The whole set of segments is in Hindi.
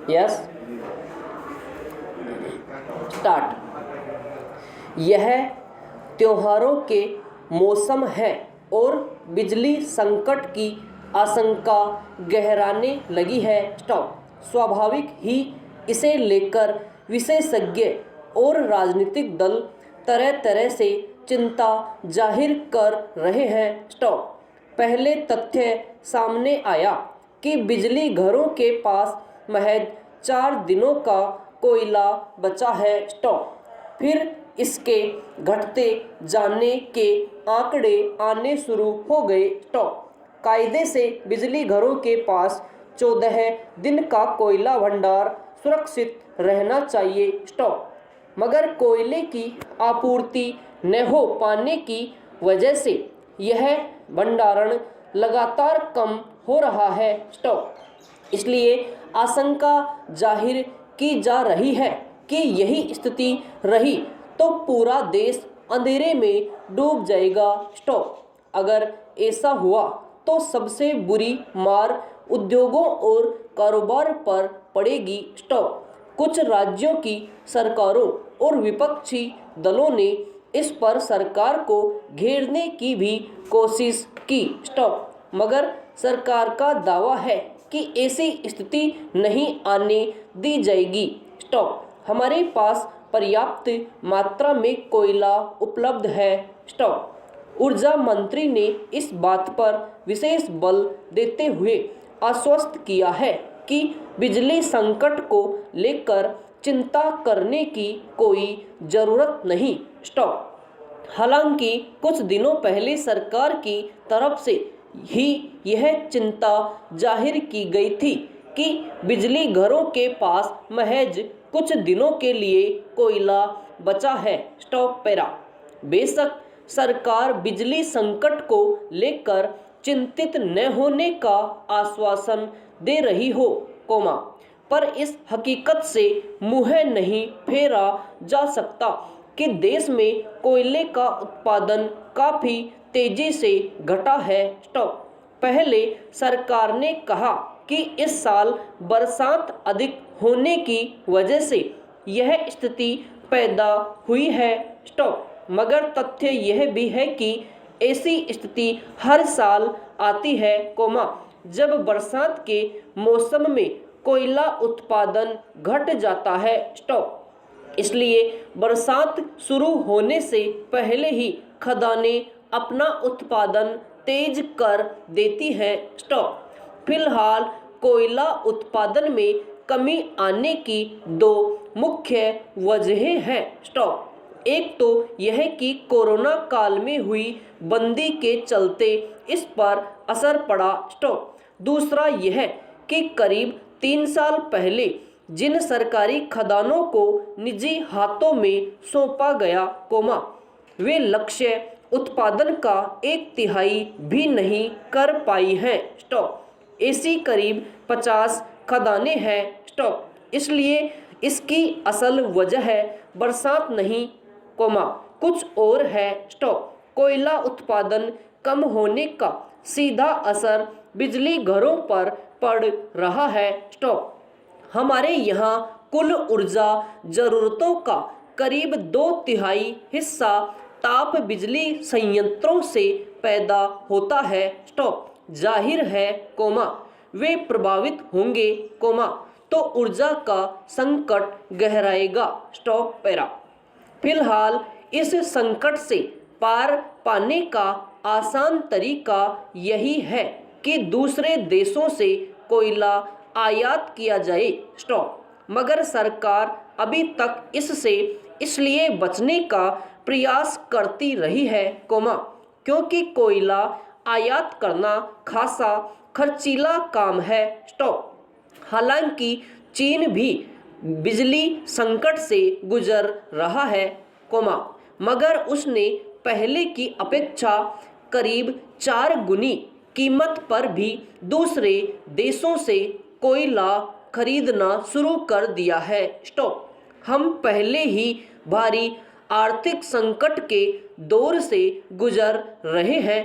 Yes, start. यह त्योहारों के मौसम है और बिजली संकट की आशंका गहराने लगी है। स्टॉप। स्वाभाविक ही इसे लेकर विशेषज्ञ और राजनीतिक दल तरह तरह से चिंता जाहिर कर रहे हैं। स्टॉप। पहले तथ्य सामने आया कि बिजली घरों के पास महज 4 दिनों का कोयला बचा है। स्टॉप। फिर इसके घटते जाने के आंकड़े आने शुरू हो गए। स्टॉप। कायदे से बिजली घरों के पास 14 दिन का कोयला भंडार सुरक्षित रहना चाहिए। स्टॉप। मगर कोयले की आपूर्ति न हो पाने की वजह से यह भंडारण लगातार कम हो रहा है। स्टॉप। इसलिए आशंका जाहिर की जा रही है कि यही स्थिति रही तो पूरा देश अंधेरे में डूब जाएगा। स्टॉप। अगर ऐसा हुआ तो सबसे बुरी मार उद्योगों और कारोबार पर पड़ेगी। स्टॉप। कुछ राज्यों की सरकारों और विपक्षी दलों ने इस पर सरकार को घेरने की भी कोशिश की। स्टॉप। मगर सरकार का दावा है कि ऐसी स्थिति नहीं आने दी जाएगी। स्टॉप। हमारे पास पर्याप्त मात्रा में कोयला उपलब्ध है। स्टॉप। ऊर्जा मंत्री ने इस बात पर विशेष बल देते हुए आश्वस्त किया है कि बिजली संकट को लेकर चिंता करने की कोई जरूरत नहीं। स्टॉप। हालांकि कुछ दिनों पहले सरकार की तरफ से ही यह चिंता जाहिर की गई थी कि बिजली घरों के पास महज कुछ दिनों के लिए कोयला बचा है। Stop para. बेशक सरकार बिजली संकट को लेकर चिंतित न होने का आश्वासन दे रही हो, पर इस हकीकत से मुंह नहीं फेरा जा सकता कि देश में कोयले का उत्पादन काफ़ी तेजी से घटा है। स्टॉप। पहले सरकार ने कहा कि इस साल बरसात अधिक होने की वजह से यह स्थिति पैदा हुई है। स्टॉप। मगर तथ्य यह भी है कि ऐसी स्थिति हर साल आती है, जब बरसात के मौसम में कोयला उत्पादन घट जाता है। स्टॉप। इसलिए बरसात शुरू होने से पहले ही खदानें अपना उत्पादन तेज कर देती हैं। स्टॉप। फिलहाल कोयला उत्पादन में कमी आने की 2 मुख्य वजहें हैं। स्टॉप। एक तो यह कि कोरोना काल में हुई बंदी के चलते इस पर असर पड़ा। स्टॉप। दूसरा यह कि करीब 3 साल पहले जिन सरकारी खदानों को निजी हाथों में सौंपा गया, वे लक्ष्य उत्पादन का 1/3 भी नहीं कर पाई हैं। स्टॉप। ऐसी करीब 50 खदानें हैं। स्टॉप। इसलिए इसकी असल वजह बरसात नहीं, कुछ और है। स्टॉप। कोयला उत्पादन कम होने का सीधा असर बिजली घरों पर पड़ रहा है। स्टॉप। हमारे यहाँ कुल ऊर्जा जरूरतों का करीब 2/3 हिस्सा ताप बिजली संयंत्रों से पैदा होता है। स्टॉप। जाहिर है, वे प्रभावित होंगे, तो ऊर्जा का संकट गहराएगा। Stop para. फिलहाल इस संकट से पार पाने का आसान तरीका यही है कि दूसरे देशों से कोयला आयात किया जाए। स्टॉप। मगर सरकार अभी तक इससे इसलिए बचने का प्रयास करती रही है, क्योंकि कोयला आयात करना खासा खर्चीला काम है। स्टॉप। हालांकि चीन भी बिजली संकट से गुजर रहा है, मगर उसने पहले की अपेक्षा करीब 4 गुनी कीमत पर भी दूसरे देशों से कोयला खरीदना शुरू कर दिया है। स्टॉप। हम पहले ही भारी आर्थिक संकट के दौर से गुजर रहे हैं,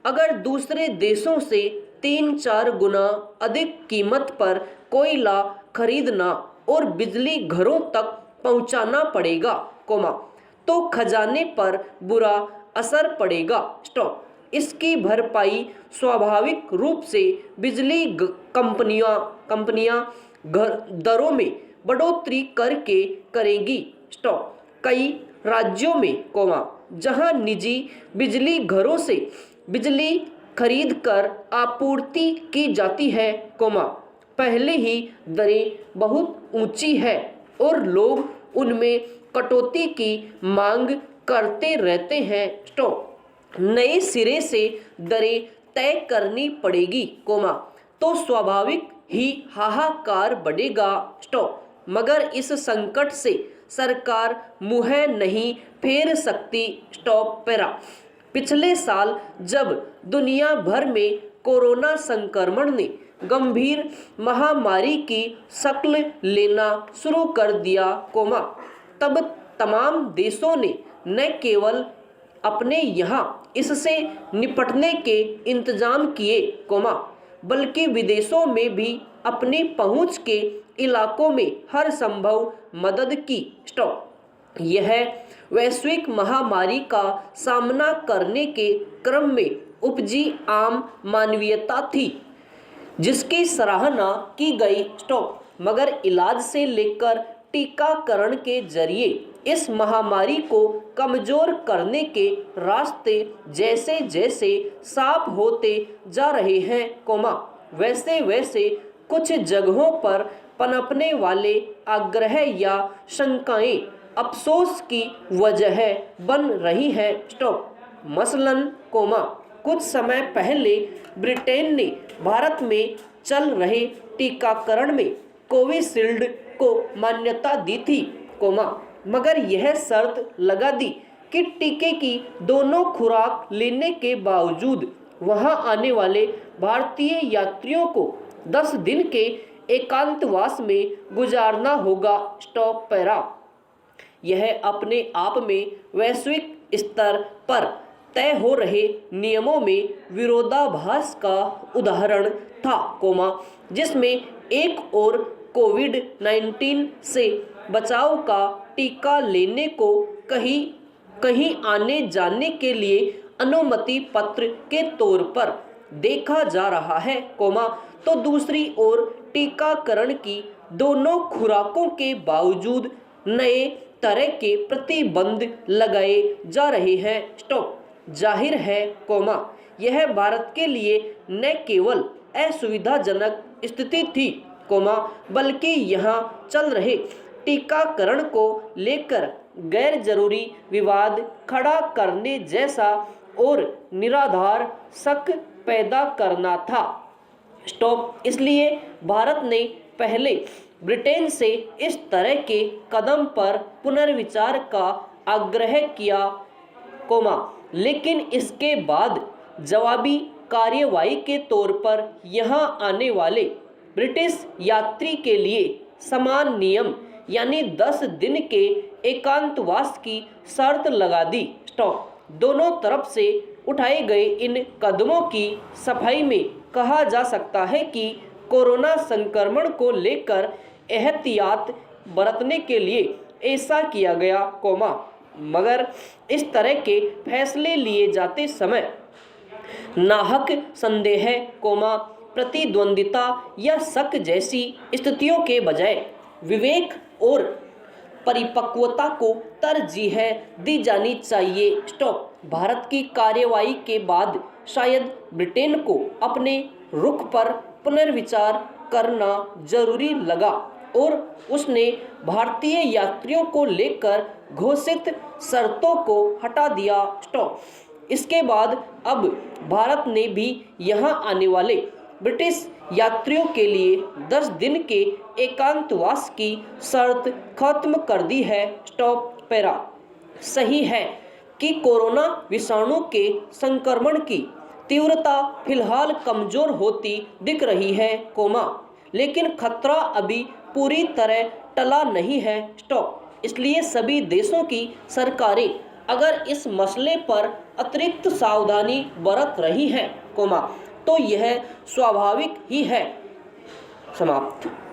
अगर दूसरे देशों से 3-4 गुना अधिक कीमत पर कोयला खरीदना और बिजली घरों तक पहुंचाना पड़ेगा, तो खजाने पर बुरा असर पड़ेगा। स्टॉप। इसकी भरपाई स्वाभाविक रूप से बिजली कंपनियां दरों में बढ़ोतरी करके करेगी। स्टॉप। कई राज्यों में, जहां निजी बिजली घरों से बिजली खरीद कर आपूर्ति की जाती है, पहले ही दरें बहुत ऊंची है और लोग उनमें कटौती की मांग करते रहते हैं, नए सिरे से दरें तय करनी पड़ेगी, तो स्वाभाविक ही हाहाकार बढ़ेगा। मगर इस संकट से सरकार मुंह नहीं फेर सकती। पिछले साल जब दुनिया भर में कोरोना संक्रमण ने गंभीर महामारी की शक्ल लेना शुरू कर दिया, तब तमाम देशों ने न केवल अपने यहाँ इससे निपटने के इंतजाम किए, बल्कि विदेशों में भी अपनी पहुंच के इलाकों में हर संभव मदद की। यह वैश्विक महामारी का सामना करने के क्रम में उपजी आम मानवीयता थी, जिसकी सराहना की गई। मगर इलाज से लेकर टीकाकरण के जरिए इस महामारी को कमजोर करने के रास्ते जैसे जैसे साफ होते जा रहे हैं, वैसे वैसे कुछ जगहों पर पनपने वाले आग्रह या शंकाएं अफसोस की वजह बन रही है। मसलन, कुछ समय पहले ब्रिटेन ने भारत में चल रहे टीकाकरण में कोविशील्ड को मान्यता दी थी, मगर यह शर्त लगा दी कि टीके की दोनों खुराक लेने के बावजूद वहां आने वाले भारतीय यात्रियों को 10 दिन के एकांतवास में गुजारना होगा। यह अपने आप में वैश्विक स्तर पर तय हो रहे नियमों में विरोधाभास का उदाहरण था, जिसमें एक ओर कोविड-19 से बचाव का टीका लेने को कहीं आने जाने के लिए अनुमति पत्र के तौर पर देखा जा रहा है, तो दूसरी ओर टीकाकरण की दोनों खुराकों के बावजूद नए तरह के प्रतिबंध लगाए जा रहे हैं। जाहिर है, यह भारत के लिए न केवल असुविधाजनक स्थिति थी, बल्कि यहाँ चल रहे टीकाकरण को लेकर गैर जरूरी विवाद खड़ा करने जैसा और निराधार शक पैदा करना था। इसलिए भारत ने पहले ब्रिटेन से इस तरह के कदम पर पुनर्विचार का आग्रह किया, लेकिन इसके बाद जवाबी कार्यवाही के तौर पर यहाँ आने वाले ब्रिटिश यात्री के लिए समान नियम यानी 10 दिन के एकांतवास की शर्त लगा दी। दोनों तरफ से उठाए गए इन कदमों की सफाई में कहा जा सकता है कि कोरोना संक्रमण को लेकर एहतियात बरतने के लिए ऐसा किया गया, मगर इस तरह के फैसले लिए जाते समय नाहक संदेह, प्रतिद्वंदिता या शक जैसी स्थितियों के बजाय विवेक और परिपक्वता को तरजीह दी जानी चाहिए। भारत की कार्यवाही के बाद शायद ब्रिटेन को अपने रुख पर पुनर्विचार करना जरूरी लगा और उसने भारतीय यात्रियों को लेकर घोषित शर्तों को हटा दिया। इसके बाद अब भारत ने भी यहाँ आने वाले ब्रिटिश यात्रियों के लिए 10 दिन के एकांतवास की शर्त खत्म कर दी है। सही है कि कोरोना विषाणु के संक्रमण की तीव्रता फिलहाल कमजोर होती दिख रही है, लेकिन खतरा अभी पूरी तरह टला नहीं है। इसलिए सभी देशों की सरकारें अगर इस मसले पर अतिरिक्त सावधानी बरत रही हैं, तो यह स्वाभाविक ही है। समाप्त।